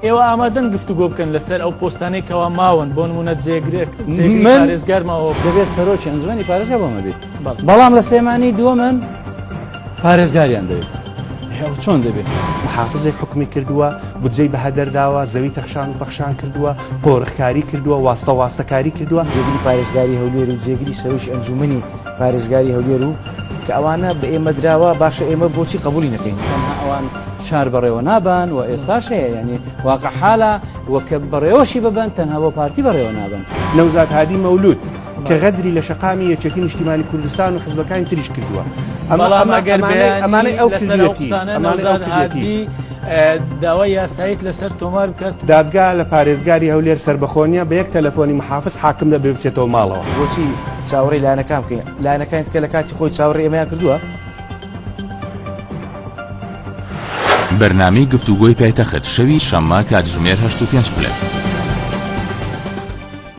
ئێوە ئامادەن گفتوگۆ بکەن لەسەر ئەو پۆستانەی کەوا ماون بۆ نمونە جێگرێک پارێزگارماوە دەبێت سەرۆکی ئەنجومەنی پارێزگا بۆمە بێت بەڵام لە سلێمانی دووە من پارێزگاریان دەوێت چۆن دەبێت محافزێک حکمی کردووە بودجەی بەهەدەرداوە زەوی تەخشان و بەخشان کردووە قۆڕخکاری کردووە واستەکاری کردووە جێگیری پارێزگاری هەولێر و جێگیری سەرۆکی ئەنجومەنی پارێزگاری هەولێر و کە ئەوانە بە ئێمە دراوە باشە ئێمە بۆچی قبولی نەکەین ئەوان شار بەڕێوە نابن و ئێستاش هەیە ینی واقع حالە وەکە بەڕێوەشی ببن تەنها بۆ پارتی بەڕێوە نابن. نەوزاد هادی مەولود کە غەدری لە شەقامی یەکێتی نیشتیمانی کوردستان و حزبەکانی تریش کردووە. بەڵام ئەگەر ئەمانەی ئەو قسانە داوای یاساییت لەسەر تۆمار بکات دادگا لە پارێزگاری هەولێر سربەخۆنیە بە یەک تەلەفۆنی محافز حاکم دەبێ بچێتەوە ماڵەوە. بۆچی چاوەڕێی لایەنەکان بکەین لایەنەکانت کە لە کاتی خۆی چاوەڕێی ئێمەیان کردووە. بەرنامەی گفتوگۆی پایتەخت شەوی شەممە کاتژمێر 8:05